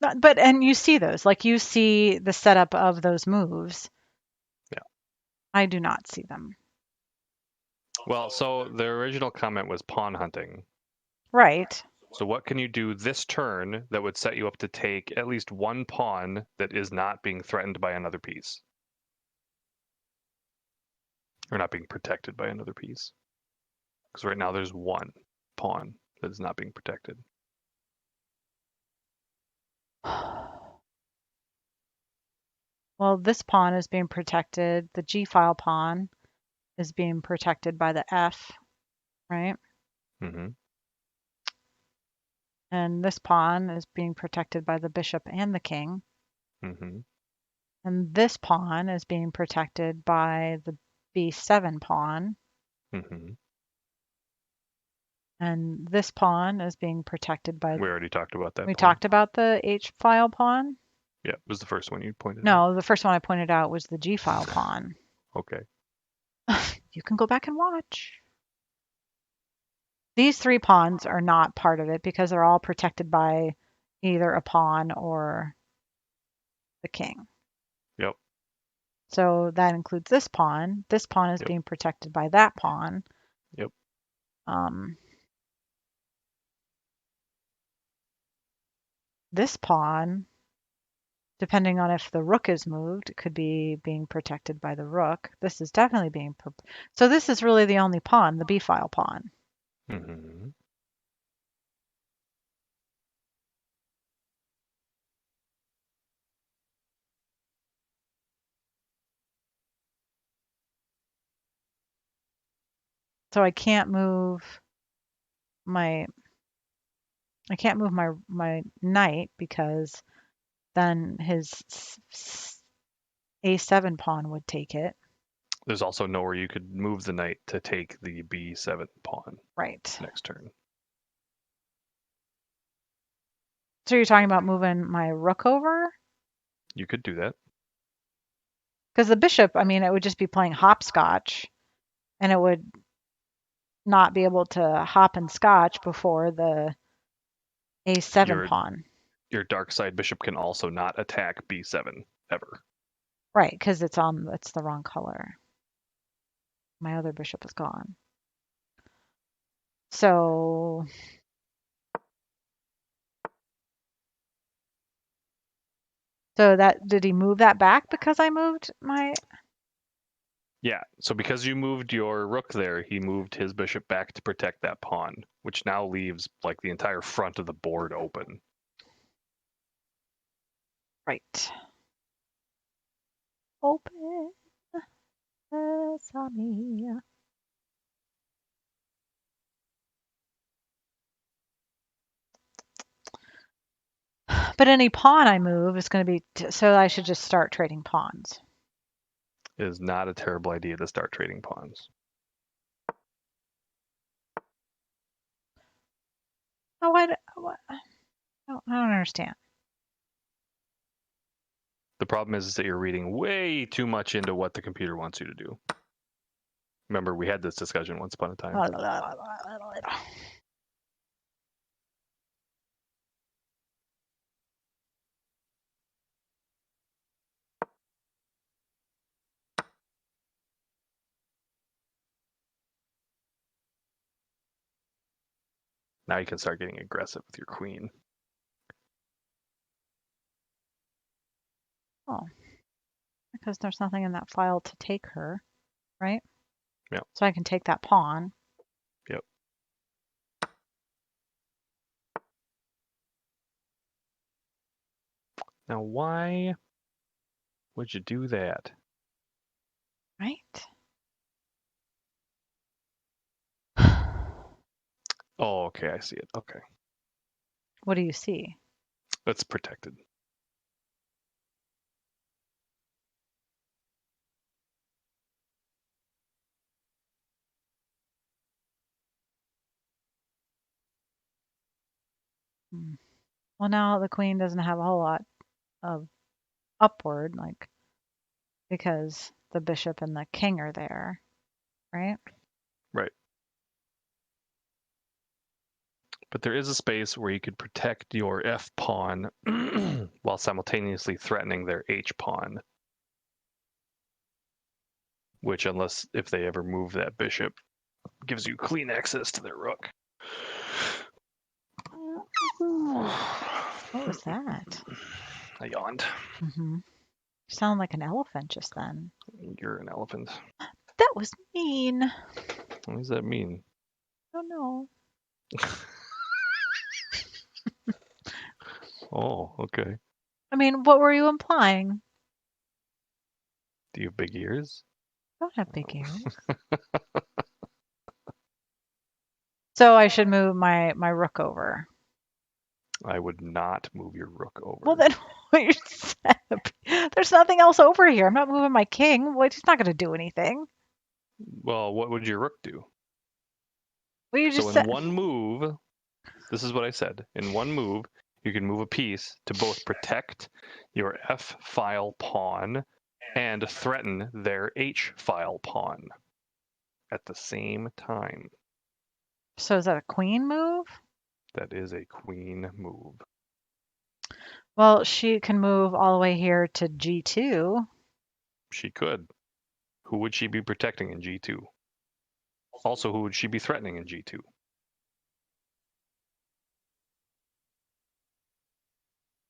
And you see those, like you see the setup of those moves. Yeah. I do not see them. Well, so the original comment was pawn hunting. Right. So what can you do this turn that would set you up to take at least one pawn that is not being threatened by another piece? Or not being protected by another piece? Because right now there's one pawn that is not being protected. Well, this pawn is being protected. The G file pawn is being protected by the F, right? Mm-hmm. And this pawn is being protected by the bishop and the king. Mm-hmm. And this pawn is being protected by the B7 pawn. Mm-hmm. And this pawn is being protected by, We already talked about that we pawn. talked about the H file pawn. Yeah, it was the first one you pointed out. No, the first one I pointed out was the G file pawn. Okay. You can go back and watch. These three pawns are not part of it because they're all protected by either a pawn or the king. Yep. So that includes this pawn. This pawn is Yep. being protected by that pawn. Yep. Um, this pawn, depending on if the rook is moved, could be being protected by the rook. This is definitely being... So this is really the only pawn, the b-file pawn. Mm-hmm. So I can't move my... I can't move my knight because then his a7 pawn would take it. There's also nowhere you could move the knight to take the b7 pawn Right. next turn. So you're talking about moving my rook over? You could do that. Because the bishop, I mean, it would just be playing hopscotch and it would not be able to hop and scotch before the a7 Your pawn. your dark side bishop can also not attack b7 ever. Right, because it's the wrong color. My other bishop is gone. So that did he move that back because I moved my... Yeah, so because you moved your rook there, he moved his bishop back to protect that pawn, which now leaves like the entire front of the board open. Right. Open sesame. But any pawn I move is going to be... So I should just start trading pawns. It is not a terrible idea to start trading pawns. Oh, what? I don't understand. The problem is that you're reading way too much into what the computer wants you to do. Remember, we had this discussion once upon a time. Now you can start getting aggressive with your queen. Oh, because there's nothing in that file to take her, right? Yep. So I can take that pawn. Yep. Now, why would you do that? Right? Oh, okay, I see it. Okay. What do you see? That's protected. Well, now the queen doesn't have a whole lot of upward, like, because the bishop and the king are there, right? Right. But there is a space where you could protect your F pawn while simultaneously threatening their H pawn. Which, if they ever move that bishop, gives you clean access to their rook. What was that? I yawned. Mm-hmm. You sound like an elephant just then. You're an elephant. That was mean. What does that mean? I don't know. Oh, okay. I mean, what were you implying? Do you have big ears? I don't have big ears. So I should move my rook over. I would not move your rook Well, over. then what you said. There's nothing else over here. I'm not moving my king. Well, he's not going to do anything. Well, what would your rook do? Well, you So just in said. one move, this is what I said. In one move, you can move a piece to both protect your F file pawn and threaten their H file pawn at the same time. So is that a queen move? That is a queen move. Well, she can move all the way here to G2. She could. Who would she be protecting in G2? Also, who would she be threatening in G2?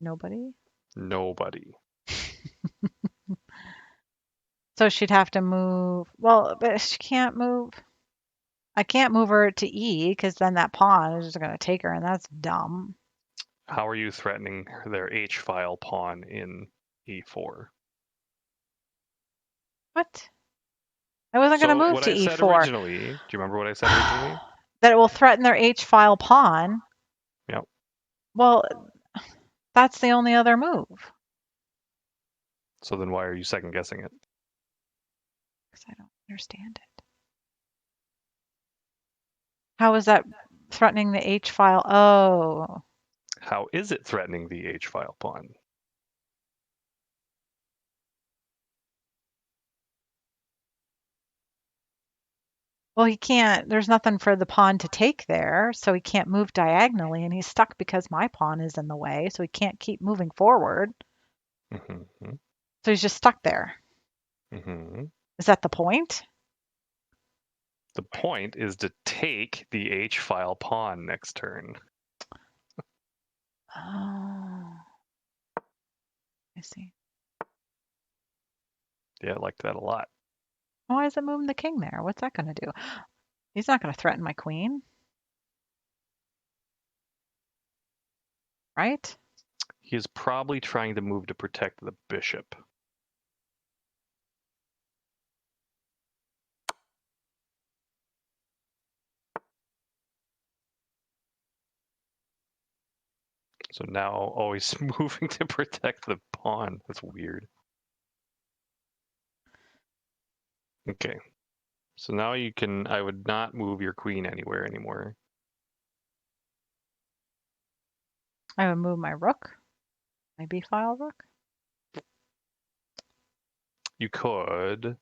Nobody. Nobody. So she'd have to move. Well, but she can't move. I can't move her to E because then that pawn is just going to take her, and that's dumb. How are you threatening their H file pawn in E4? What? I wasn't going to So move what to I said E4. originally, do you remember what I said originally? That it will threaten their H file pawn. Yep. Well, that's the only other move. So then why are you second guessing it? Because I don't understand it. How is that threatening the H file? Oh. How is it threatening the H file pawn? Well, he can't. There's nothing for the pawn to take there, so he can't move diagonally, and he's stuck because my pawn is in the way, so he can't keep moving forward. Mm-hmm. So he's just stuck there. Mm-hmm. Is that the point? The point is to take the H file pawn next turn. Oh, I see. Yeah, I liked that a lot. Why is it moving the king there? What's that going to do? He's not going to threaten my queen, right? He is probably trying to move to protect the bishop. So now always moving to protect the pawn. That's weird. Okay. So now I would not move your queen anywhere anymore. I would move my rook, my b file rook. You could.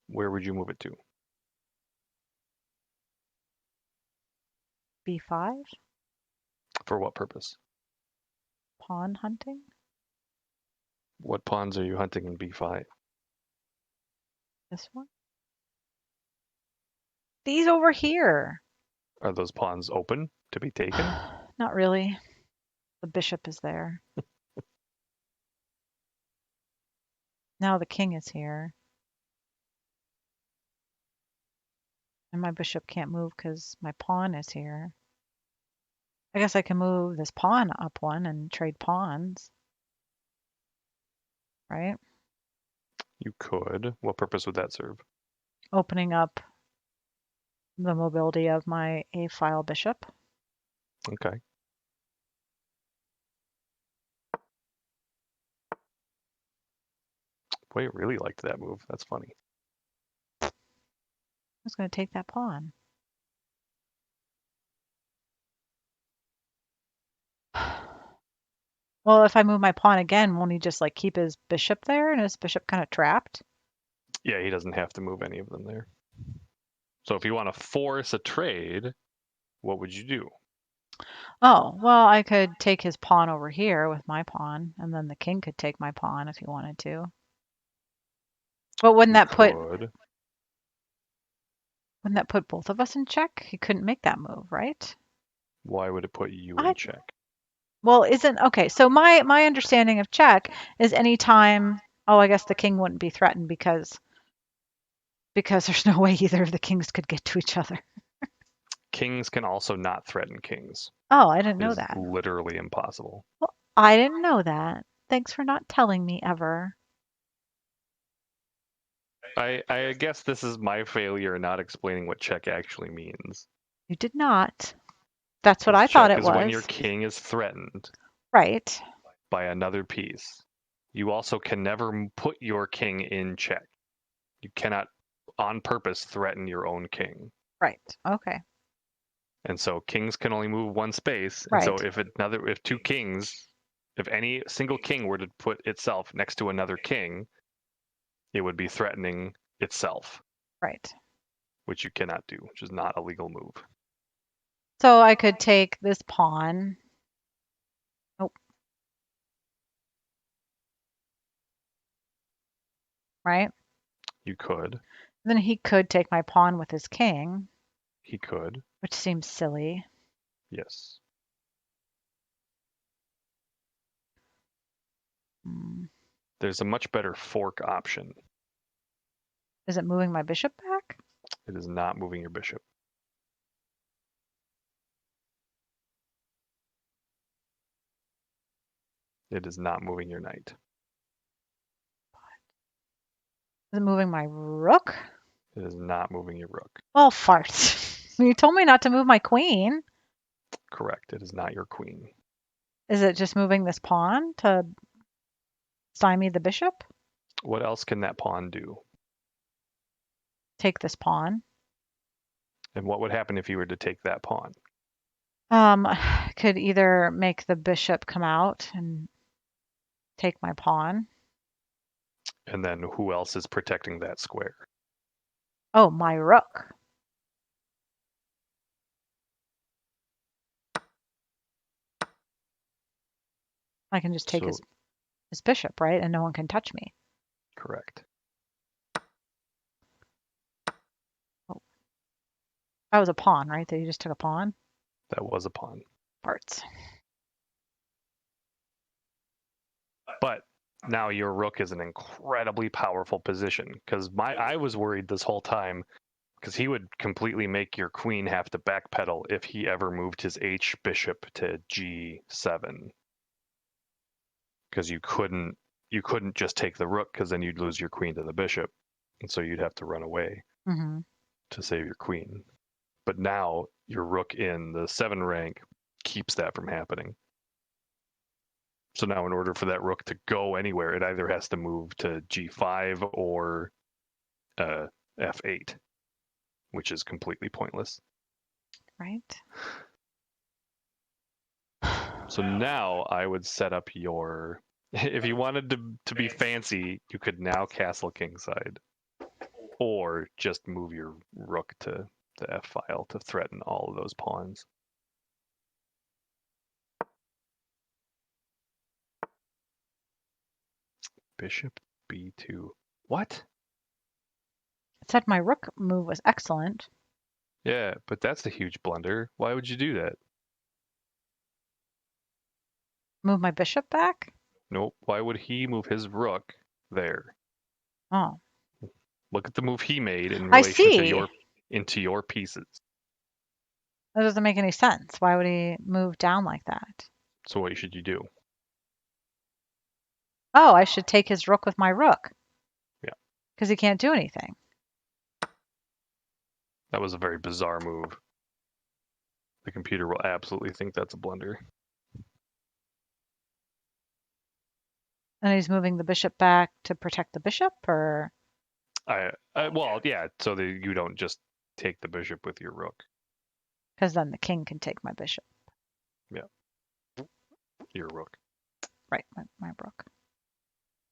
Where would you move it to? b5, For what purpose? pawn hunting. What pawns are you hunting in b5? This one. These over here. Are those pawns open to be taken? Not really. The bishop is there. Now the king is here. And my bishop can't move because my pawn is here. I guess I can move this pawn up one and trade pawns, right? You could. What purpose would that serve? Opening up the mobility of my a-file bishop. Okay. Boy, I really liked that move. That's funny. I was going to take that pawn. Well, if I move my pawn again, won't he just like keep his bishop there and his bishop kind of trapped? Yeah, he doesn't have to move any of them there. So if you want to force a trade, what would you do? Oh, well, I could take his pawn over here with my pawn, and then the king could take my pawn if he wanted to. But You could. wouldn't that put both of us in check? He couldn't make that move, right? Why would it put you I in check? Well, isn't okay. So my understanding of check is anytime. Oh, I guess the king wouldn't be threatened because there's no way either of the kings could get to each other. Kings can also not threaten kings. Oh, I didn't It know is that. literally impossible. Well, I didn't know that. Thanks for not telling me ever. I guess this is my failure in not explaining what check actually means. You did not. That's what Because I thought check it is when your was. king is threatened Right. by another piece. You also can never put your king in check. You cannot, on purpose, threaten your own king. Right. Okay. And so kings can only move one space. And so Right. if any single king were to put itself next to another king, it would be threatening itself, Right. which you cannot do, which is not a legal move. So I could take this pawn. Oh, right. You could. Then he could take my pawn with his king, He could. which seems silly. Yes. Hmm. There's a much better fork option. Is it moving my bishop back? It is not moving your bishop. It is not moving your knight. Is it moving my rook? It is not moving your rook. Well, farts. You told me not to move my queen. Correct. It is not your queen. Is it just moving this pawn to stymie the bishop? What else can that pawn do? Take this pawn. And what would happen if you were to take that pawn? Could either make the bishop come out and take my pawn. And then who else is protecting that square? Oh, my rook. I can just take So, his bishop, right? And no one can touch me. correct. Oh, that was a pawn, right? That you just took a pawn? That was a pawn. Parts. But now your rook is an incredibly powerful position because I was worried this whole time because he would completely make your queen have to backpedal if he ever moved his H bishop to G7 because you couldn't just take the rook because then you'd lose your queen to the bishop, and so you'd have to run away Mm-hmm. to save your queen. But now your rook in the 7 rank keeps that from happening. So now in order for that rook to go anywhere, it either has to move to G5 or F8, which is completely pointless. Right. So now I would set up your. If you wanted to be fancy, you could now castle kingside, or just move your rook to the F file to threaten all of those pawns. Bishop B2. What? It said my rook move was excellent. Yeah, but that's a huge blunder. Why would you do that? Move my bishop back? Nope. Why would he move his rook there? Oh, Look at the move he made in I relation to see. your into your pieces. That doesn't make any sense. Why would he move down like that? So what should you do? Oh, I should take his rook with my rook Yeah, because he can't do anything. that was a very bizarre move. The computer will absolutely think that's a blunder. And he's moving the bishop back to protect the bishop, or Well, yeah, so that you don't just take the bishop with your rook. because then the king can take my bishop. Yeah, your rook. Right, my rook.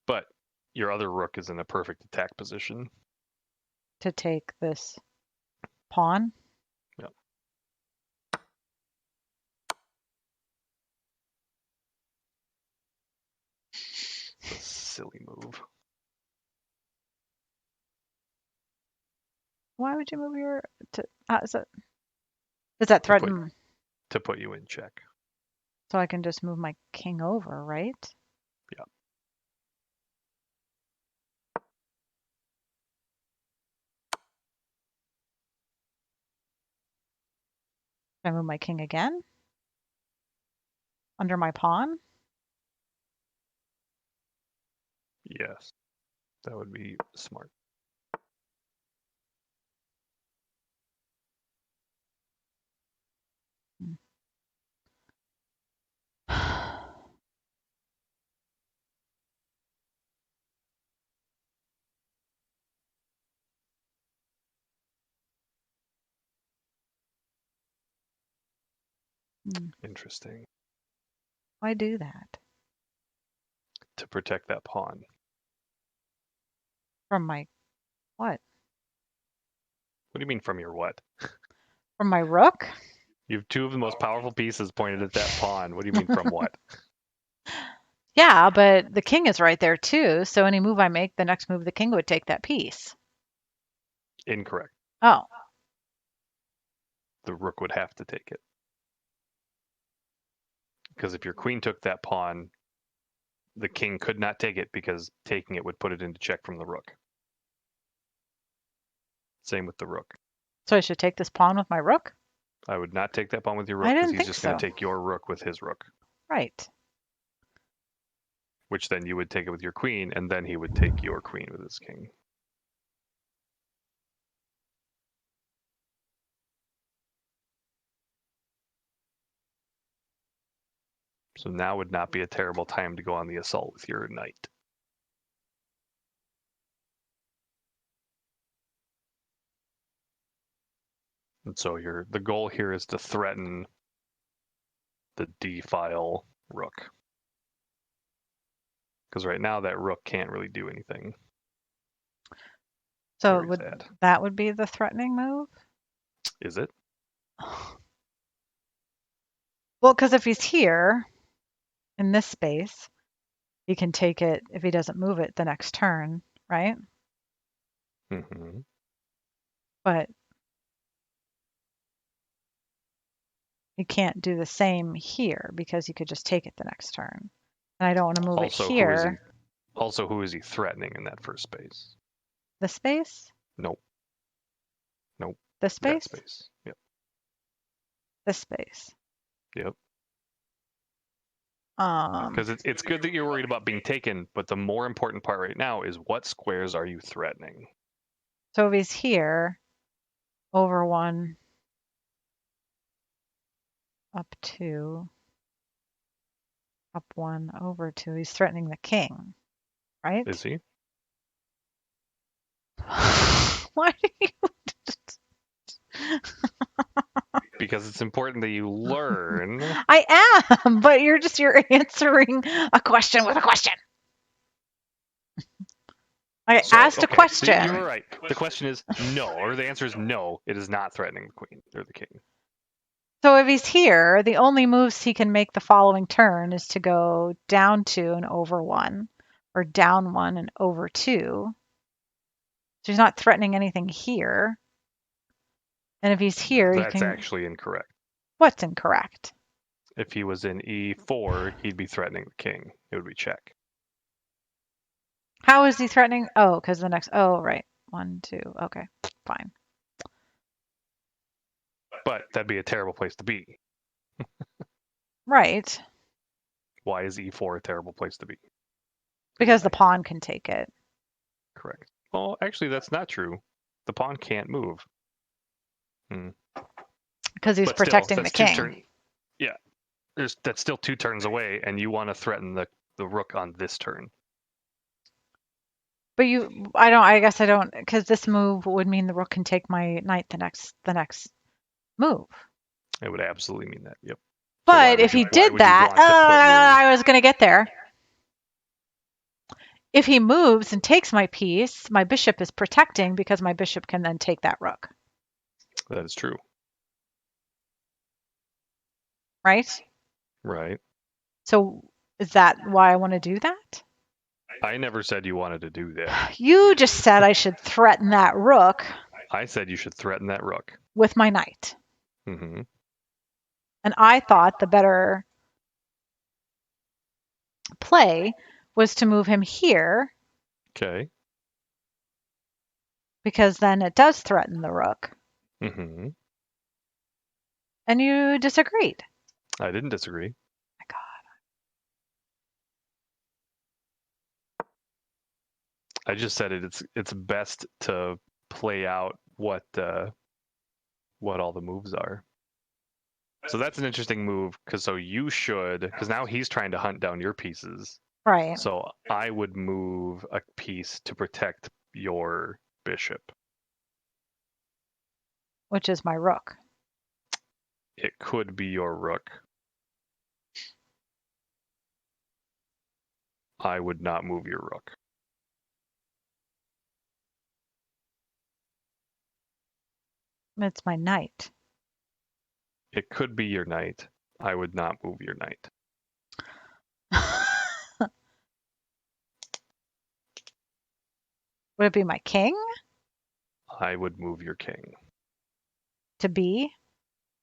But your other rook is in a perfect attack position. To take this pawn. Yeah. silly move. Why would you move your? Does that threaten? To put you in check. So I can just move my king over, right? Yeah. Can I move my king again? Under my pawn? Yes, that would be smart. Interesting. Why do that? To protect that pawn. From my what? What do you mean from your what? From my rook? You have two of the most powerful pieces pointed at that pawn. What do you mean from what? Yeah, but the king is right there too. So any move I make, the next move the king would take that piece. Incorrect. Oh. The rook would have to take it. Because if your queen took that pawn, the king could not take it because taking it would put it into check from the rook. Same with the rook. So I should take this pawn with my rook? I would not take that pawn with your I rook because didn't he's think just going so. to take your rook with his rook. Right. Which then you would take it with your queen, and then he would take your queen with his king. So now would not be a terrible time to go on the assault with your knight. And so the goal here is to threaten the d-file rook. Because right now that rook can't really do anything. So that would be the threatening move? Is it? Well, because if he's here in this space, he can take it if he doesn't move it the next turn, right? Mm-hmm. But he can't do the same here because he could just take it the next turn. And I don't want to move it here. Who is he threatening in that first space? The space? Nope. Nope. The space? That space. Yep. The space. Yep. Because it's good that you're worried about being taken, but the more important part right now is what squares are you threatening? So if he's here, over 1, up 2, up 1, over 2, he's threatening the king, right? Is he? Why do you... Because it's important that you learn. I am, but you're answering a question with a question. I asked a question. So you're right. The question is no, or the answer is no. It is not threatening the queen or the king. So if he's here, the only moves he can make the following turn is to go down 2 and over 1, or down 1 and over 2. So he's not threatening anything here. And if he's here, that's actually incorrect. What's incorrect? If he was in e4, he'd be threatening the king. It would be check. How is he threatening? Oh, because the next. Oh, right. 1, 2. Okay, fine. But that'd be a terrible place to be. Right. Why is e4 a terrible place to be? Because the pawn can take it. Correct. Well, actually, that's not true. The pawn can't move. Because he's protecting the king. Yeah. That's still 2 turns away, and you want to threaten the rook on this turn. But I guess I don't, because this move would mean the rook can take my knight the next move. It would absolutely mean that, yep. But if he did that, I was going to get there. If he moves and takes my piece, my bishop is protecting because my bishop can then take that rook. That is true. Right? Right. So is that why I want to do that? I never said you wanted to do that. You just said I should threaten that rook I said you should threaten that rook. with my knight. Mm-hmm. And I thought the better play was to move him here Okay. because then it does threaten the rook. Mm-hmm. And you disagreed. I didn't disagree. My God. I just said it's best to play out what all the moves are. So that's an interesting move because now he's trying to hunt down your pieces. Right. So I would move a piece to protect your bishop. Which is my rook. It could be your rook. I would not move your rook. It's my knight. It could be your knight. I would not move your knight. Would it be my king I would move your king. to B?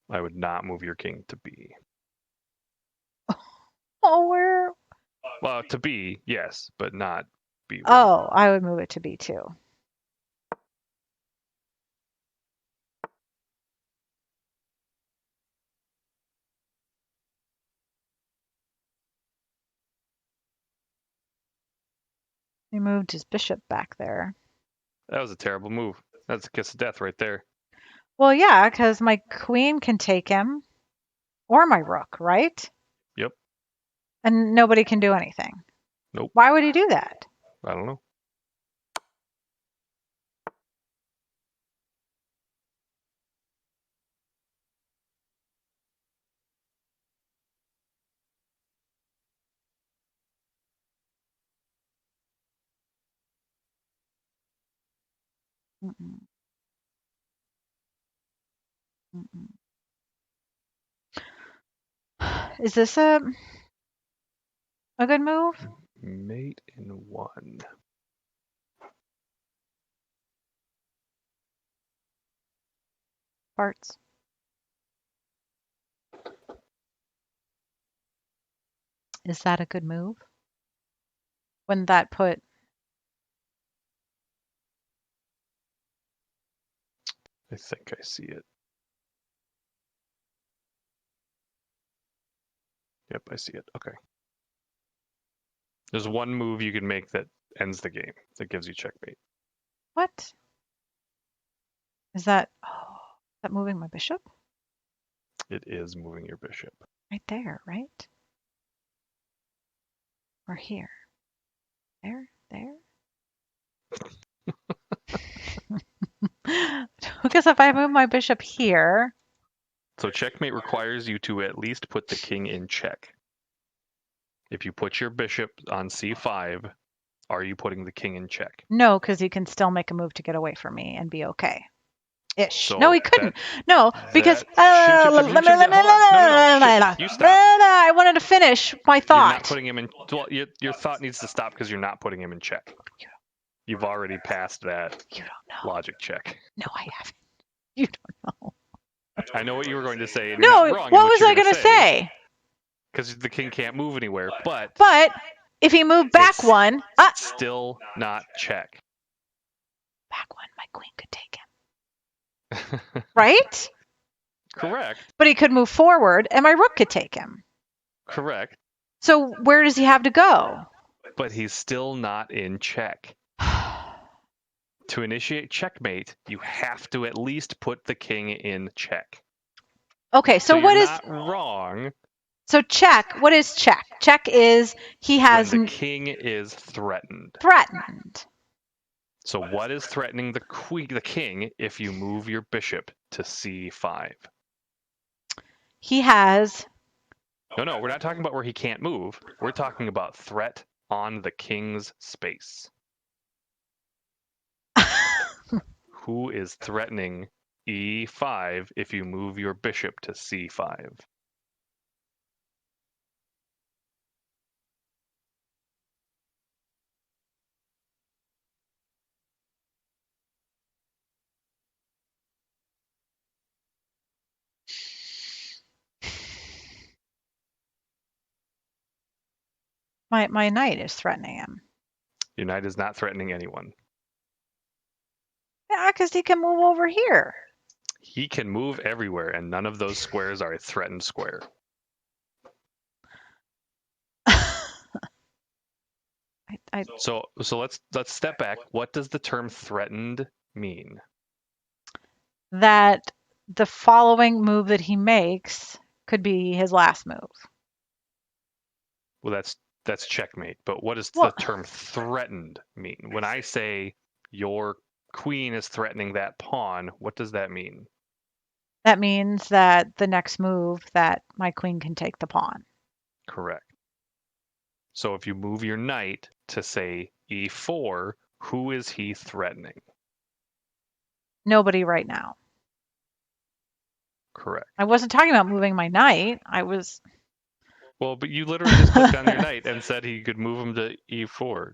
I would not move your king to B. Oh, where? Well, to B, yes, but not B1. Oh, I would move it to B too. He moved his bishop back there. That was a terrible move. That's a kiss of death right there. Well, yeah, because my queen can take him or my rook, right? Yep. And nobody can do anything. Nope. Why would he do that? I don't know. Mm-mm. Mm-mm. Is this a good move? Mate in 1. Parts. Is that a good move? Wouldn't that put I think I see it. Yep, I see it. Okay. There's one move you can make that ends the game, that gives you checkmate. what? Is that moving my bishop? It is moving your bishop. Right there, right? Or here. There, there. Because if I move my bishop here, So checkmate requires you to at least put the king in check. If you put your bishop on c5, are you putting the king in check? no, because he can still make a move to get away from me and be okay. Ish. So No, he couldn't. No, because hold on. No. You stop. I wanted to finish my You're not thought. putting him in. Well, your thought needs to stop because you're not putting him in check. You've already passed that You don't know. logic check. No, I haven't. You don't know. I know what you were going to say, and No, you're not wrong. what was I going to say? Because the king can't move anywhere, but if he moved back one, still not check. Back one, my queen could take him. Right? Correct. But he could move forward, and my rook could take him. Correct. So where does he have to go? But he's still not in check. To initiate checkmate, you have to at least put the king in check. Okay, so what is not wrong? So check. What is check? Check is he has when the king is threatened. Threatened. So what is threatening the king if you move your bishop to c5? He has. No, we're not talking about where he can't move. We're talking about threat on the king's space. Who is threatening e5 if you move your bishop to c5? My knight is threatening him. Your knight is not threatening anyone. Yeah, because he can move over here. He can move everywhere, and none of those squares are a threatened square. I So let's step back. What does the term threatened mean? that the following move that he makes could be his last move. Well, that's checkmate. But what does the Well, term threatened mean? When I say your queen is threatening that pawn, what does that mean? that means that the next move that my queen can take the pawn. Correct. So if you move your knight to say e4, who is he threatening? Nobody right now. Correct. I wasn't talking about moving my knight. I was. Well, but you literally just clicked on your knight and said he could move him to e4,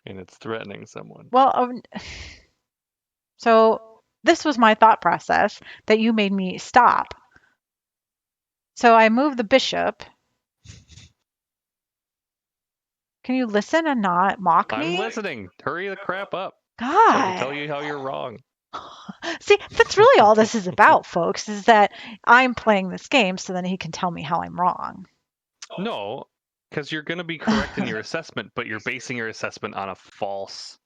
and it's threatening someone. Well, so this was my thought process that you made me stop. So I moved the bishop. Can you listen and not mock I'm me? listening. Hurry the crap up so I can God. tell you how you're wrong. See, that's really all this is about, folks, is that I'm playing this game so then he can tell me how I'm wrong. No, because you're going to be correct in your assessment, but you're basing your assessment on a false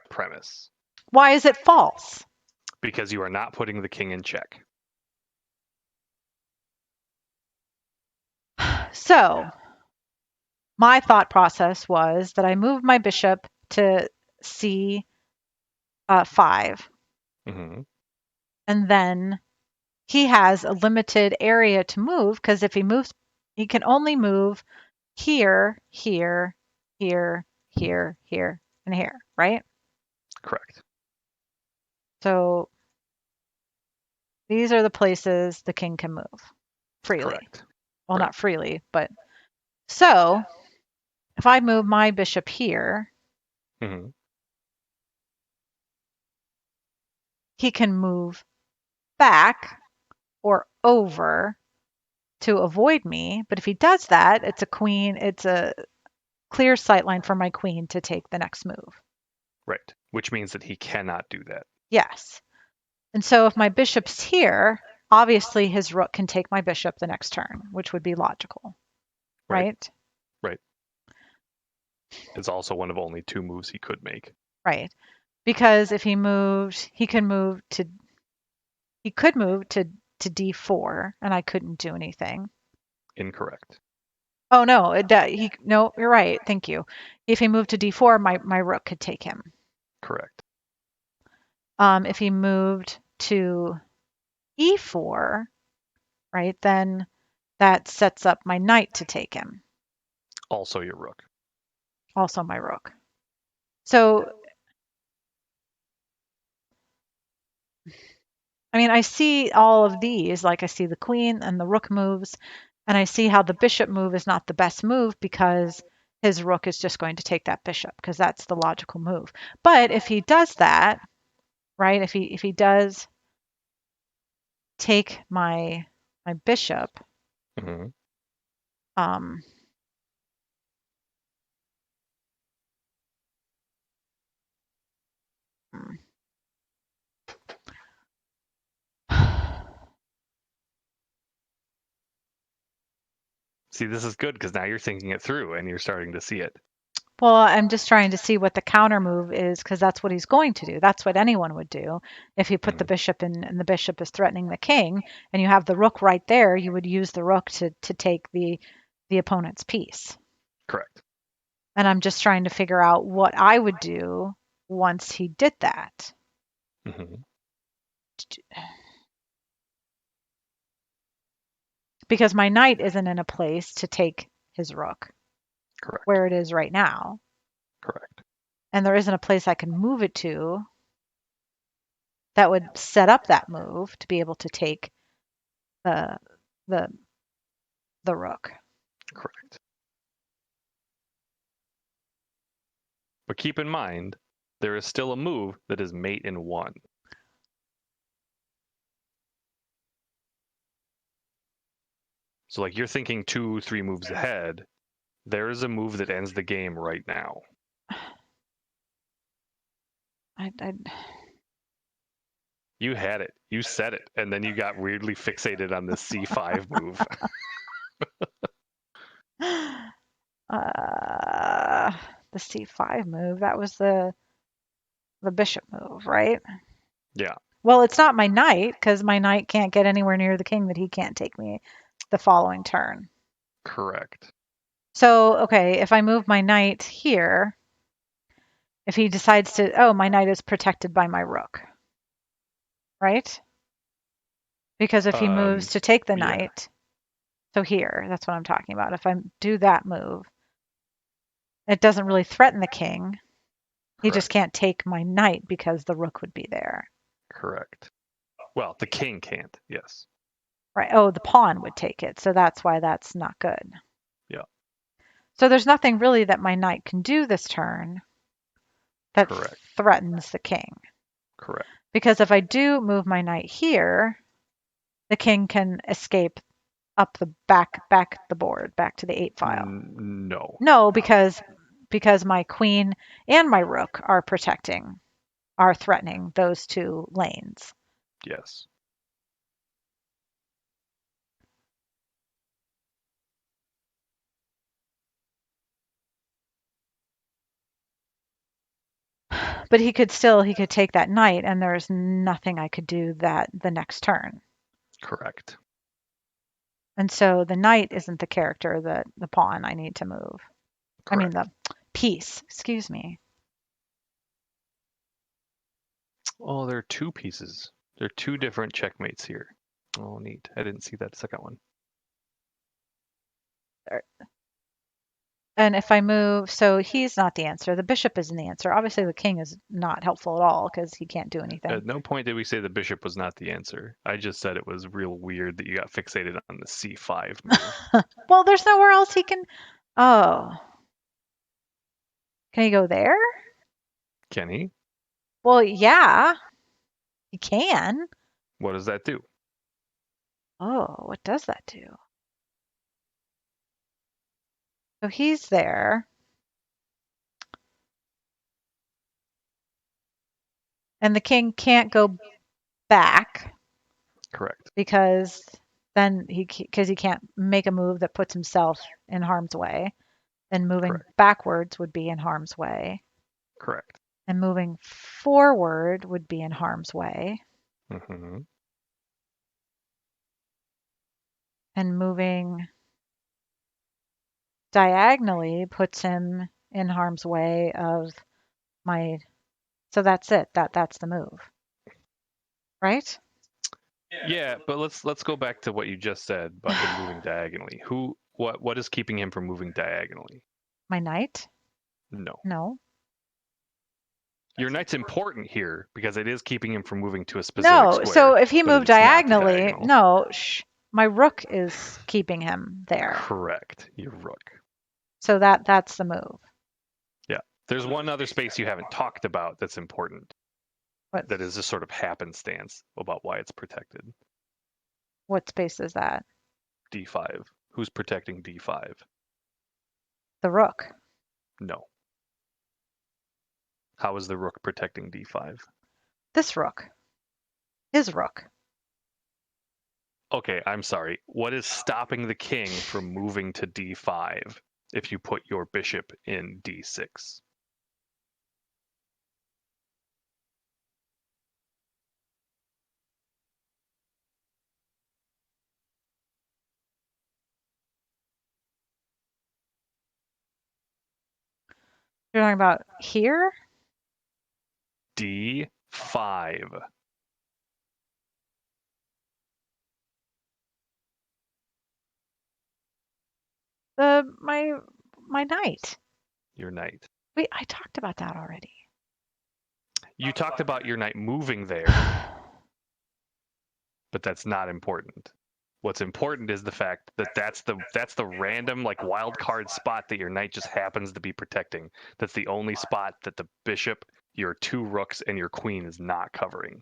premise Why is it false? because you are not putting the king in check. So, my thought process was that I moved my bishop to c5, Mm-hmm. and then he has a limited area to move because if he moves, he can only move here, here, here, here, here, and here, right? Correct. So these are the places the king can move freely. Correct. Well, Right. not freely, but so if I move my bishop here, Mm-hmm. he can move back or over to avoid me. But if he does that, it's a clear sight line for my queen to take the next move. Right. Which means that he cannot do that. Yes. And so if my bishop's here, obviously his rook can take my bishop the next turn, which would be logical, Right. right? Right. It's also one of only two moves he could make. Right. Because if he moved, he could move to d4 and I couldn't do anything. Incorrect. Oh no, no, you're right. Thank you. If he moved to d4, my rook could take him. Correct. If he moved to e4, right, then that sets up my knight to take him, Also your rook. also my rook. So, I mean, I see all of these, like I see the queen and the rook moves, and I see how the bishop move is not the best move because his rook is just going to take that bishop because that's the logical move. But if he does that, right, if he does take my bishop, Mm-hmm. um, See, this is good because now you're thinking it through and you're starting to see it. well, I'm just trying to see what the counter move is because that's what he's going to do. That's what anyone would do if you put the Mm-hmm. bishop in and the bishop is threatening the king and you have the rook right there. You would use the rook to take the opponent's piece. Correct. And I'm just trying to figure out what I would do once he did that. Mm-hmm. Because my knight isn't in a place to take his rook Correct. where it is right now. Correct. And there isn't a place I can move it to that would set up that move to be able to take the the the rook. Correct. But keep in mind, there is still a move that is mate in one. So like you're thinking 2, 3 moves ahead, There is a move that ends the game right now. I You had it. You said it, and then you got weirdly fixated on the C5 move. uh, the C5 move. That was the bishop move, right? Yeah, Well, it's not my knight because my knight can't get anywhere near the king that he can't take me the following turn. correct. So, okay, if I move my knight here, if he decides to, oh, my knight is protected by my rook, right? Because if he moves to take the Yeah, knight, so here, that's what I'm talking about. If I do that move, it doesn't really threaten the king. He just correct. can't take my knight because the rook would be there. Correct. Well, the king can't. Yes. Right. Oh, the pawn would take it. So that's why that's not good. Yeah, So there's nothing really that my knight can do this turn that correct. threatens the king. Correct. Because if I do move my knight here, the king can escape up the back the board, back to the 8 file. No. No, because my queen and my rook are threatening those two lanes. Yes. But he could take that knight and there's nothing I could do that the next turn. Correct. And so the knight isn't the character that the pawn I need to move. I mean Correct. the piece, excuse me. Oh, there are two pieces. There are two different checkmates here. Oh, neat. I didn't see that second one. And if I move, so he's not the answer. The bishop isn't the answer. Obviously, the king is not helpful at all because he can't do anything. At no point did we say the bishop was not the answer. I just said it was real weird that you got fixated on the C5 move. Well, there's nowhere else he can. Oh, can he go there? Can he? Well, yeah, he can. What does that do? Oh, what does that do? So he's there. And the king can't go back Correct. because then he can't make a move that puts himself in harm's way. And moving Correct. backwards would be in harm's way. Correct. And moving forward would be in harm's way. Mm-hmm. And moving diagonally puts him in harm's way of my. So that's it. That's the move, right? Yeah, but let's go back to what you just said about him moving diagonally. What is keeping him from moving diagonally? My knight? No. No. Your knight's important here because it is keeping him from moving to a specific No. So square, if he but moved it's not the diagonally, diagonal. no, my rook is keeping him there. Correct. Your rook. So that's the move. Yeah. There's one other space you haven't talked about that's important. What That is just sort of happenstance about why it's protected. what space is that? D5. Who's protecting D5? The rook. No. How is the rook protecting D5? This rook. His rook. Okay, I'm sorry. What is stopping the king from moving to D5 if you put your bishop in D6? You're talking about here? D5. My knight. Your knight. Wait, I talked about that already. You talked about your knight moving there, but that's not important. What's important is the fact that that's the random like wild card spot that your knight just happens to be protecting. That's the only spot that the bishop, your two rooks, and your queen is not covering,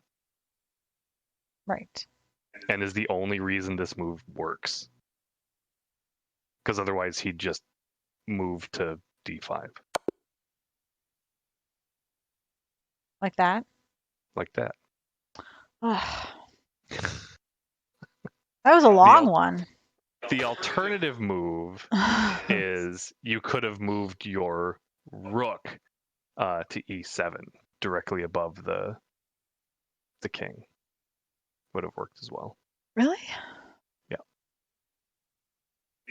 Right. and is the only reason this move works. Because otherwise he'd just move to d5. Like that? Like that. Ugh. That was a The, long al- one. the alternative move is you could have moved your rook to e7 directly above the king. Would have worked as well. Really? Yeah.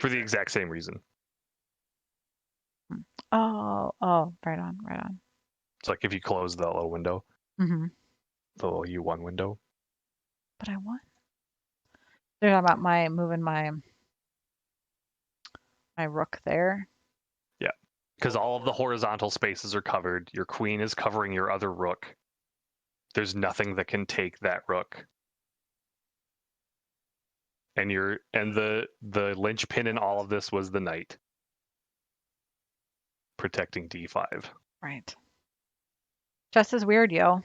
For the exact same reason. Oh, right on, right on. It's like if you close the little window, Mm-hmm. the little U1 window. But I want. They're talking about my moving my rook there. Yeah. Because all of the horizontal spaces are covered. Your queen is covering your other rook. There's nothing that can take that rook. And the linchpin in all of this was the knight protecting d5. Right. Chess is weird, yo.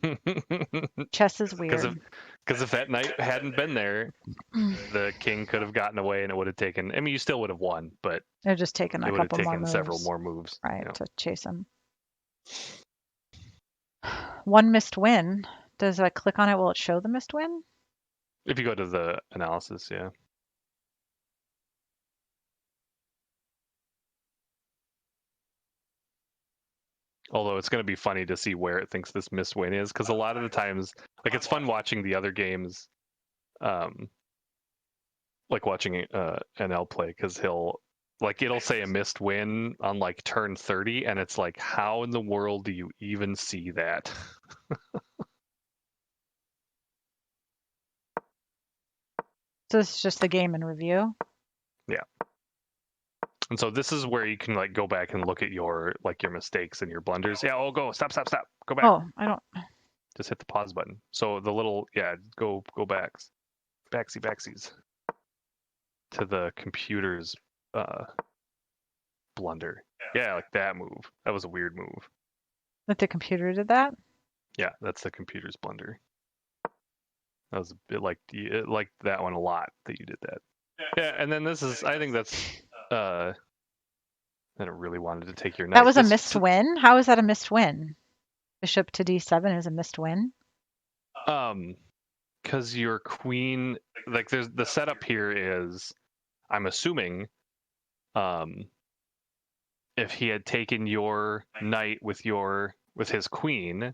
Because Chess is weird. if that knight hadn't been there, the king could have gotten away and it would have taken. I mean, you still would have won, but They're just taking it a would have couple more taken several moves, more moves. right, You know. to chase him. One missed win. Does I click on it? Will it show the missed win? If you go to the analysis, yeah. Although it's going to be funny to see where it thinks this missed win is, because a lot of the times, like it's fun watching the other games, like watching NL play, because it'll say a missed win on like turn 30, and it's like, how in the world do you even see that? So this is just the game in review. Yeah. And so this is where you can like go back and look at your mistakes and your blunders. Yeah, stop, go back. Oh, I don't. Just hit the pause button. So the little go backsies to the computer's blunder. Yeah, like that move. That was a weird move. That the computer did that? Yeah, that's the computer's blunder. That was it liked that one a lot that you did that. Yeah, and then I think that's that it really wanted to take your That knight. was a missed win? How is that a missed win? Bishop to d7 is a missed win? Because your queen, like there's the setup here is, I'm assuming, if he had taken your knight with his queen,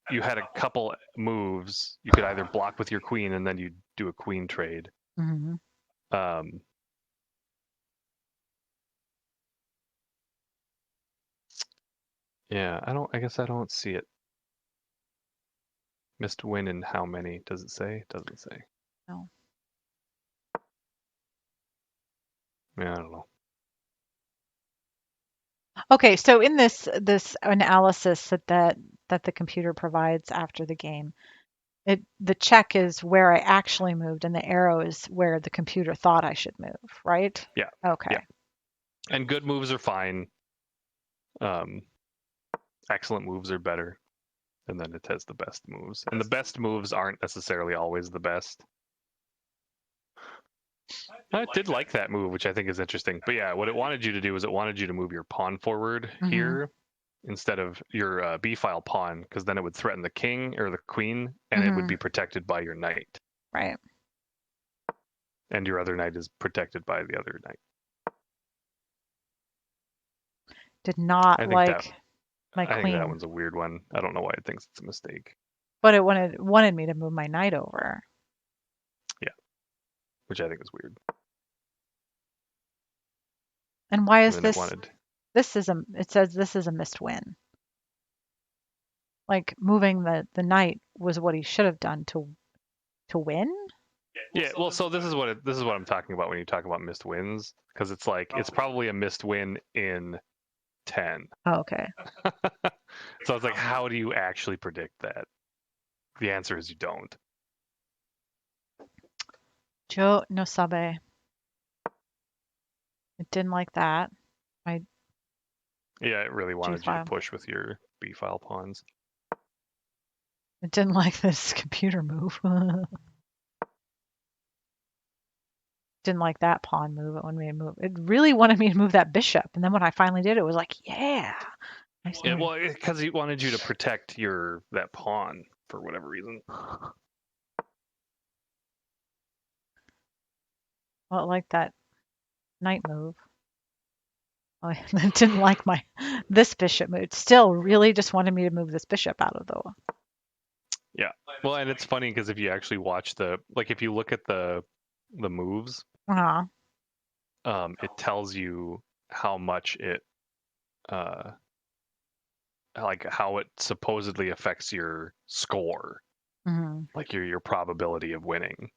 you had a couple moves. You could either block with your queen and then you do a queen trade. Mm-hmm. Yeah, I guess I don't see it. Missed win in how many? Does it say? It doesn't say. No. Yeah, I don't know. Okay, so in this analysis that the computer provides after the game, the check is where I actually moved, and the arrow is where the computer thought I should move, right? Yeah. Okay. Yeah. And good moves are fine. Excellent moves are better. And then it has the best moves. And the best moves aren't necessarily always the best. I did like that move, which I think is interesting. But yeah, what it wanted you to do is it wanted you to move your pawn forward here instead of your b file pawn, because then it would threaten the king or the queen, and it would be protected by your knight. Right. And your other knight is protected by the other knight. Did not I think like my I think that queen, one's a weird one. I don't know why it thinks it's a mistake. but it wanted me to move my knight over. Yeah, which I think is weird. And why And is then this? It says this is a missed win. Like moving the knight was what he should have done to win. Yeah, well, so this is what I'm talking about when you talk about missed wins, because it's like it's probably a missed win in 10. Oh, okay. So it's like, how do you actually predict that? The answer is you don't. Joe no sabe. It didn't like that. My Yeah, it really wanted you to G-file. push with your B file pawns. It didn't like this computer move. Didn't like that pawn move. It wanted me to move. It really wanted me to move that bishop. And then when I finally did, it was like, yeah. Nice move. Well, because he wanted you to protect that pawn for whatever reason. Well, it liked that knight move. Oh, it didn't like this bishop move. It still really just wanted me to move this bishop out of the. Yeah. Well, and it's funny because if you actually watch if you look at the moves, Uh-huh. it tells you how much it, like how it supposedly affects your score, Mm-hmm. like your probability of winning.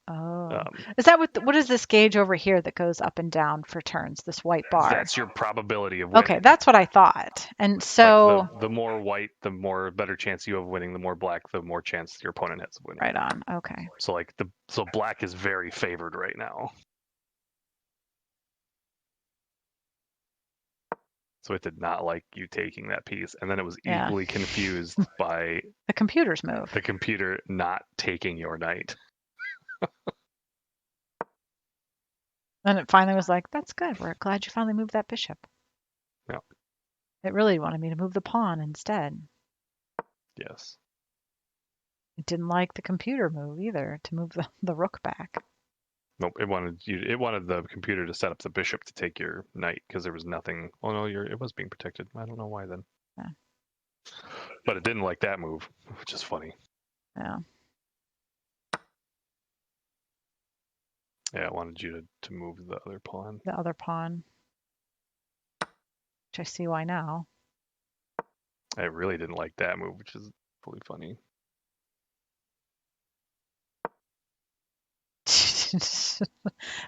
Oh, is that what is this gauge over here that goes up and down for turns? This white bar. That's your probability of Okay, winning. that's what I thought. And Like so, the more white, the more better chance you have of winning. The more black, the more chance your opponent has of winning. right on. Okay. So black is very favored right now. So it did not like you taking that piece, and then it was Yeah. equally confused by The computer's move. the computer not taking your knight. And it finally was like, that's good. We're glad you finally moved that bishop. Yeah. It really wanted me to move the pawn instead. Yes. It didn't like the computer move either to move the rook back. Nope. It wanted the computer to set up the bishop to take your knight because there was nothing. Oh no, it was being protected. I don't know why then. Yeah. But it didn't like that move, which is funny. Yeah. Yeah, it wanted you to move the other pawn. The other pawn. Which I see why now. I really didn't like that move, which is really funny.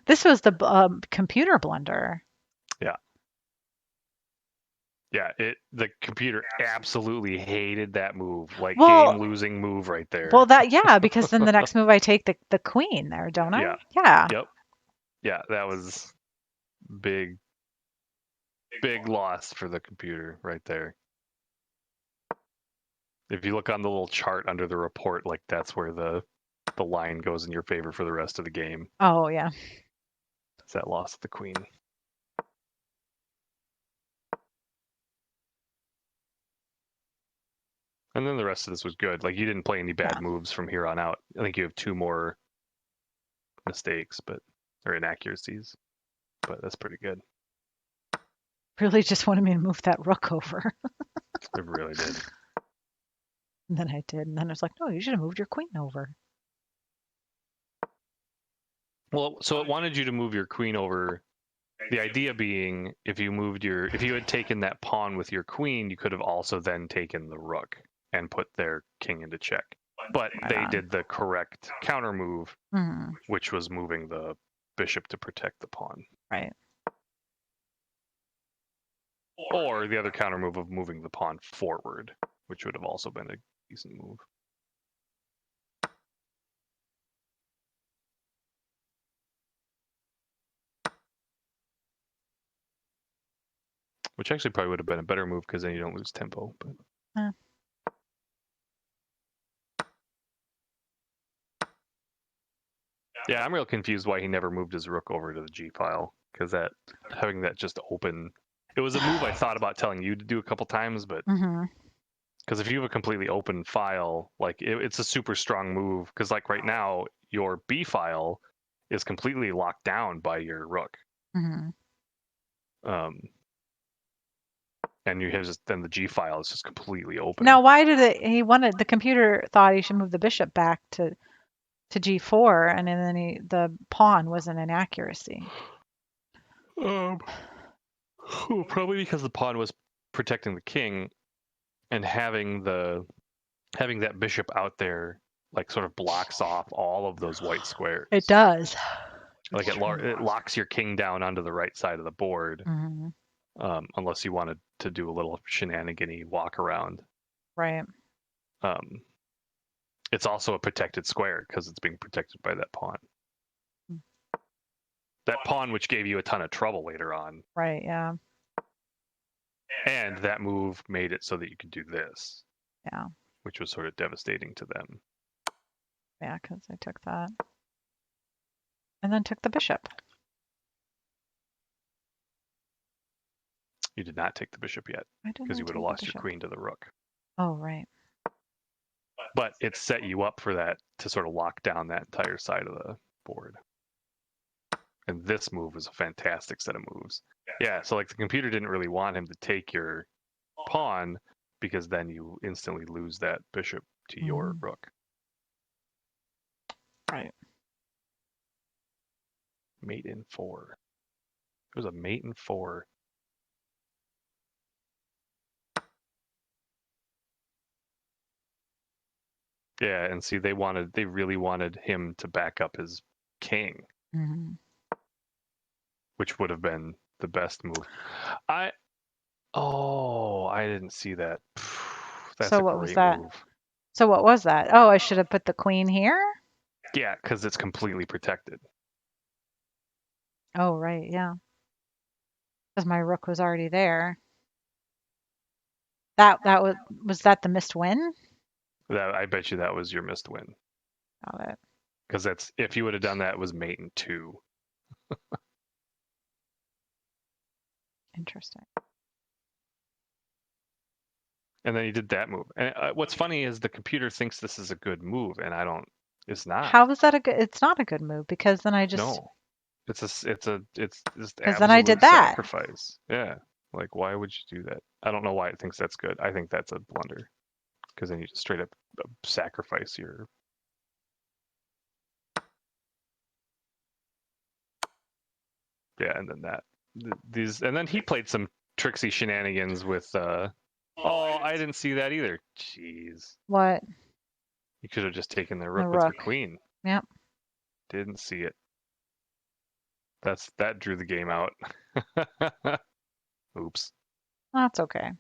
This was the computer blunder. Yeah. Yeah, the computer absolutely hated that move. Like game losing move right there. Well, because then the next move I take the queen there, don't I? Yeah. Yeah. Yep. Yeah, that was big loss for the computer right there. If you look on the little chart under the report, like that's where the line goes in your favor for the rest of the game. Oh, yeah. It's that loss of the queen. And then the rest of this was good. Like you didn't play any bad moves from here on out. I think you have 2 more mistakes, or inaccuracies, but that's pretty good. Really just wanted me to move that rook over. It really did. And then I did. And then it's like, no, you should have moved your queen over. Well, so it wanted you to move your queen over. The idea being, if you had taken that pawn with your queen, you could have also then taken the rook and put their king into check. But they did the correct counter move, which was moving the bishop to protect the pawn. Right. Or the other counter move of moving the pawn forward, which would have also been a decent move. Which actually probably would have been a better move because then you don't lose tempo. But yeah, I'm real confused why he never moved his rook over to the G file, because having that just open, it was a move I thought about telling you to do a couple times, but because if you have a completely open file, like it's a super strong move, because like right now your B file is completely locked down by your rook. And you have then the G file is just completely open. Now, why did the computer thought he should move the bishop back to G4, and then the pawn was an inaccuracy? Probably because the pawn was protecting the king, and having that bishop out there like sort of blocks off all of those white squares. It does. Like it locks your king down onto the right side of the board, unless you wanted to do a little shenanigan-y walk around. Right. It's also a protected square because it's being protected by that pawn. That pawn which gave you a ton of trouble later on. Right, yeah. And that move made it so that you could do this. Yeah. Which was sort of devastating to them. Yeah, because I took that. and then took the bishop. You did not take the bishop yet, Why didn't because I you would have take the lost your bishop? queen to the rook. Oh, right. But it set you up for that to sort of lock down that entire side of the board. And this move was a fantastic set of moves. Yeah, so like the computer didn't really want him to take your pawn because then you instantly lose that bishop to your rook. Right. Mate in 4. It was a mate in 4. Yeah, and see, they really wanted him to back up his king, which would have been the best move. I didn't see that. That's So a what was great that? move. So what was that? Oh, I should have put the queen here? Yeah, because it's completely protected. Oh, right, yeah. Because my rook was already there. That was that the missed win? That I bet you that was your missed win. Got it. Because that's if you would have done that, it was mate in 2. Interesting. And then he did that move. And what's funny is the computer thinks this is a good move, and I don't. It's not. How was that a good? It's not a good move because then I just No, it's just because then I did absolute that. sacrifice. Yeah, like why would you do that? I don't know why it thinks that's good. I think that's a blunder because then you just straight up sacrifice your. Yeah, and then these and then he played some tricksy shenanigans with. Oh, I didn't see that either. Jeez, What? you could have just taken the The rook with your rook. queen. Yep. Didn't see it. That drew the game out. Oops. That's okay.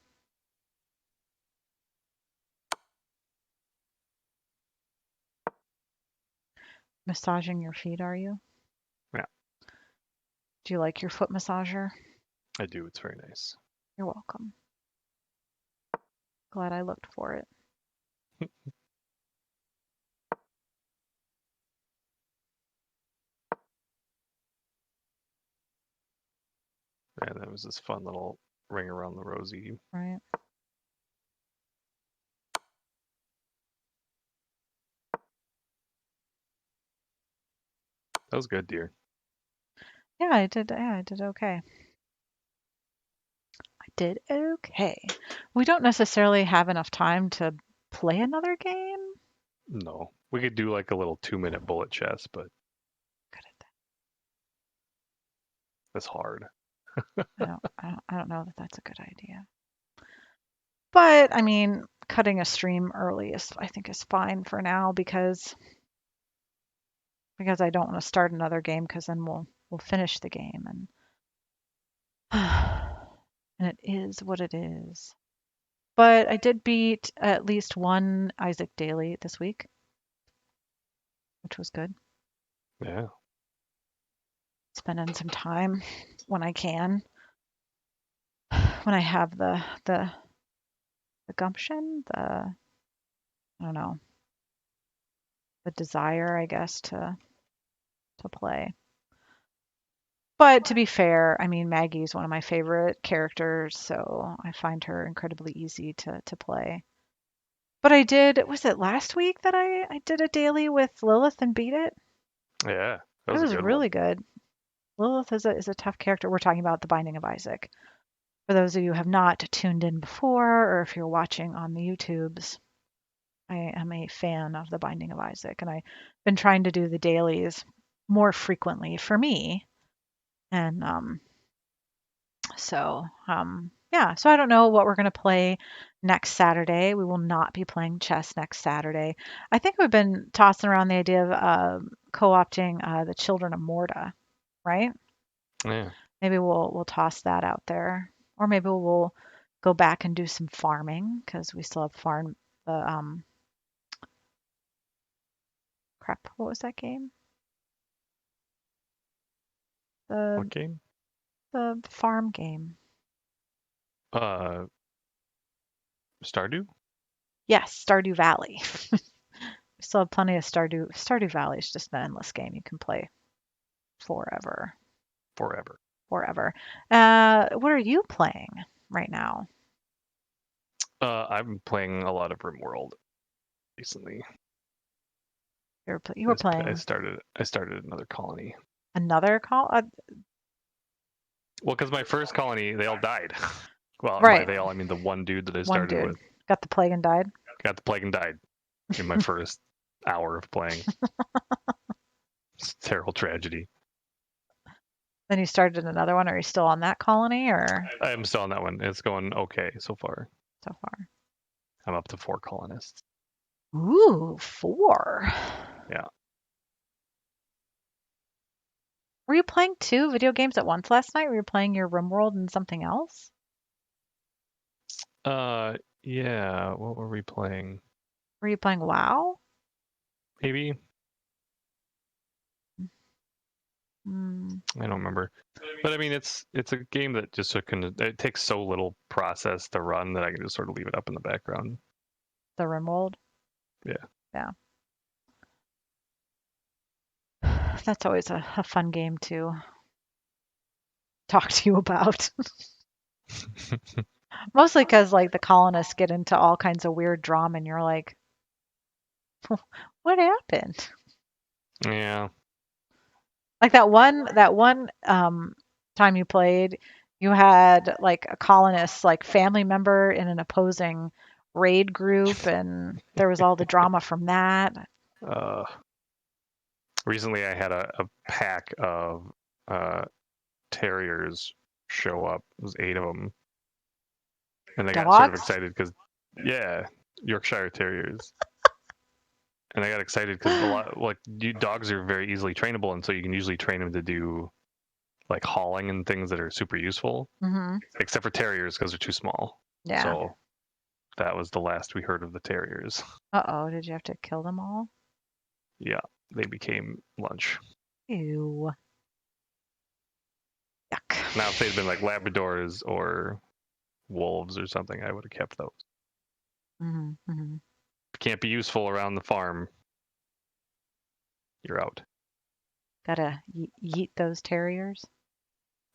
Massaging your feet, are you? Yeah, Do you like your foot massager? I do. It's very nice. You're welcome. Glad I looked for it. And that was this fun little ring around the rosy. Right. That was good, dear. Yeah, I did. Yeah, I did okay. I did okay. We don't necessarily have enough time to play another game. No, we could do like a little 2-minute bullet chess, but Good at that. that's hard. I don't know that that's a good idea. But I mean, cutting a stream early is I think is fine for now because I don't want to start another game because then we'll finish the game and and it is what it is. But I did beat at least one Isaac Daily this week, which was good. Yeah. Spending some time when I can, when I have the gumption, I don't know, the desire, I guess, to play. But to be fair, I mean, Maggie's one of my favorite characters, so I find her incredibly easy to play. But was it last week that I did a daily with Lilith and beat it? Yeah. That It was a was good one. really good. Lilith is a tough character. We're talking about The Binding of Isaac. For those of you who have not tuned in before, or if you're watching on the YouTubes, I am a fan of The Binding of Isaac, and I've been trying to do the dailies more frequently for me. And yeah, so I don't know what we're going to play next Saturday. We will not be playing chess next Saturday. I think we've been tossing around the idea of co-opting the Children of Morta, right? Yeah. Maybe we'll toss that out there, or maybe we'll go back and do some farming because we still have the crap. What was that game? The What game? the farm game. Uh, Stardew? Yes, Stardew Valley. We still have plenty of Stardew. Stardew Valley is just an endless game you can play Forever. forever. Forever. What are you playing right now? I'm playing a lot of RimWorld recently. You were I playing started another colony. another call? Well, because my first colony, they all died. Well, and by Right. they all, I mean the one dude that I One started dude with got the plague and died. got the plague and died in my first hour of playing. It's a terrible tragedy. Then you started another one. Are you still on that colony or I am still on that one. It's going okay so far. so far? I'm up to 4 colonists. Ooh, 4. Yeah. Were you playing 2 video games at once last night? Were you playing your RimWorld and something else? Yeah. What were we playing? Were you playing WoW? Maybe Mm, I don't remember. But I mean, it's a game that just it takes so little process to run that I can just sort of leave it up in the background. the RimWorld? Yeah. Yeah. That's always a fun game to talk to you about. Mostly because like the colonists get into all kinds of weird drama and you're like, what happened? Yeah. Like that one time you played, you had like a colonist, like family member in an opposing raid group, and there was all the drama from that. Uh, Recently, I had a pack of uh, terriers show up. It was 8 of them, and I got sort of Dogs? excited because, yeah, Yorkshire Terriers. And I got excited because a lot like dogs are very easily trainable, and so you can usually train them to do like hauling and things that are super useful, Mm-hmm. except for terriers because they're too small. Yeah. So that was the last we heard of the terriers. Uh-oh, did you have to kill them all? Yeah, they became lunch. Ew. Yuck. Now, if they'd been like Labradors or wolves or something, I would have kept those. Mm-hmm. Mm-hmm. Can't be useful around the farm. You're out. Gotta yeet those terriers.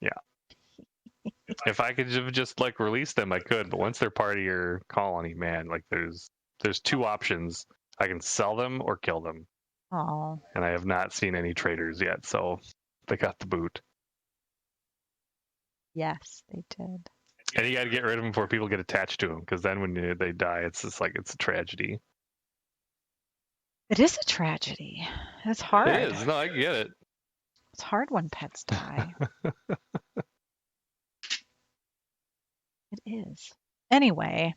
Yeah. If I could have just like release them, I could. But once they're part of your colony, man, like there's 2 options. I can sell them or kill them, Oh, and I have not seen any traders yet, so they got the boot. yes, they did. And you got to get rid of them before people get attached to them, because then when they die, it's just like it's a tragedy. It is a tragedy. It's It hard. is. No, I get it. It's hard when pets die. It is. Anyway,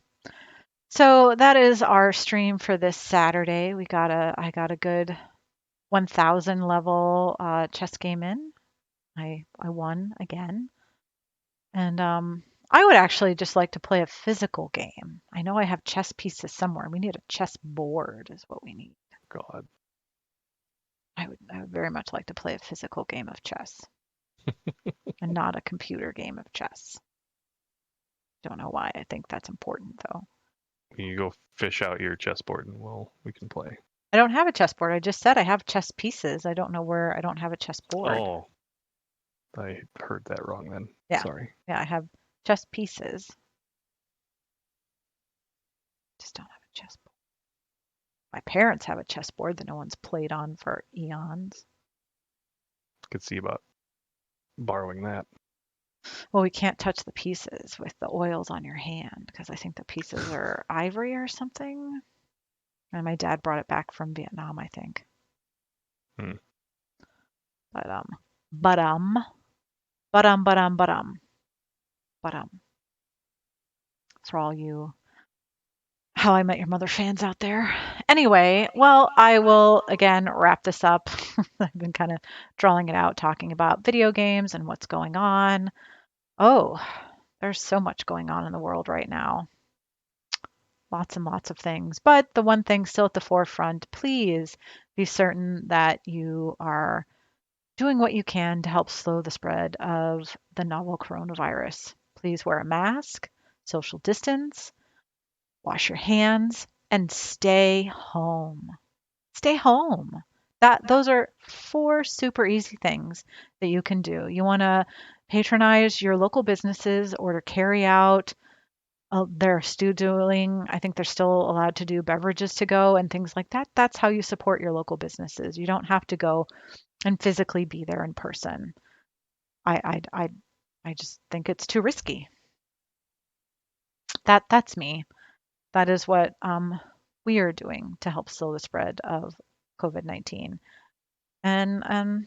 so that is our stream for this Saturday. I got a good 1000 level chess game in. I won again. And I would actually just like to play a physical game. I know I have chess pieces somewhere. We need a chess board is what we need. God. I would very much like to play a physical game of chess and not a computer game of chess. Don't know why. I think that's important though. You go fish out your chessboard and we can play. I don't have a chessboard. I just said I have chess pieces. I don't know where I don't have a chess board. Oh, I heard that wrong then. Yeah. Sorry. Yeah, I have chess pieces. Just don't have a chessboard. My parents have a chessboard that no one's played on for eons. Could see about borrowing that. Well, we can't touch the pieces with the oils on your hand because I think the pieces are ivory or something. And my dad brought it back from Vietnam, I think. Hmm. But but um, but um, but um, but um, but um. For all you How I Met Your Mother fans out there. Anyway, well, I will again wrap this up. I've been kind of drawing it out, talking about video games and what's going on. Oh, there's so much going on in the world right now. Lots and lots of things. But the one thing still at the forefront, please be certain that you are doing what you can to help slow the spread of the novel coronavirus. Please wear a mask, social distance, wash your hands, and stay home. Stay home. Those are four super easy things that you can do. You want to patronize your local businesses, order carry out. They're still doing, I think they're still allowed to do beverages to go and things like that. That's how you support your local businesses. You don't have to go and physically be there in person. I I I, I just think it's too risky. That's me. That is what we are doing to help slow the spread of COVID-19. And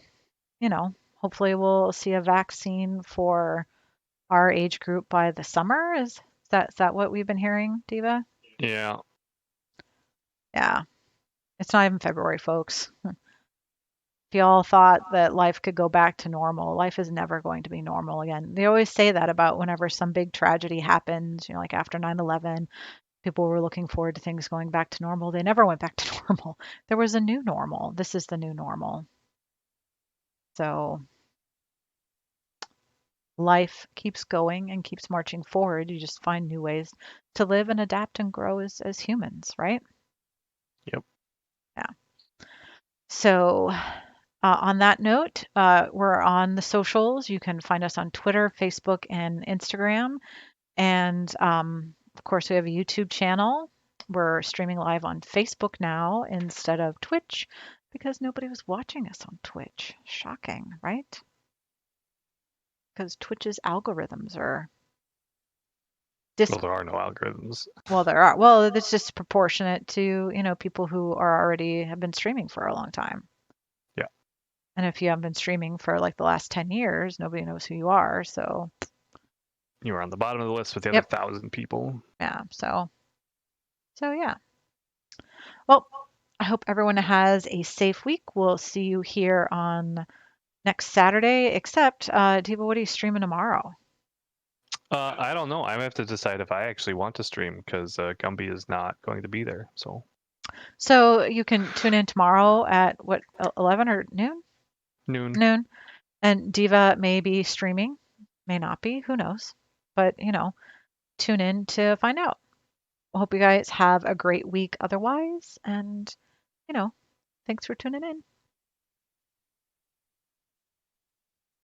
you know, hopefully we'll see a vaccine for our age group by the summer. Is that what we've been hearing, Diva? Yeah. Yeah. It's not even February, folks. If y'all thought that life could go back to normal, life is never going to be normal again. They always say that about whenever some big tragedy happens, like after 9/11, people were looking forward to things going back to normal. They never went back to normal. There was a new normal. This is the new normal. So life keeps going and keeps marching forward. You just find new ways to live and adapt and grow as humans, right? Yep. Yeah. So, on that note, we're on the socials. You can find us on Twitter, Facebook, and Instagram. And of course, we have a YouTube channel. We're streaming live on Facebook now instead of Twitch because nobody was watching us on Twitch. Shocking, right? Because Twitch's algorithms are dis Well, there are no algorithms. well, there are. Well, it's just proportionate to, people who are already have been streaming for a long time. Yeah. And if you haven't been streaming for like the last 10 years, nobody knows who you are. So, You were on the bottom of the list with the other yep. 1,000 people. Yeah. So yeah. Well, I hope everyone has a safe week. We'll see you here on next Saturday, except, Diva, what are you streaming tomorrow? I don't know. I have to decide if I actually want to stream because Gumby is not going to be there. So So you can tune in tomorrow at what, 11 or noon? noon. Noon. And Diva may be streaming, may not be, who knows? But, tune in to find out. I hope you guys have a great week otherwise. And, thanks for tuning in.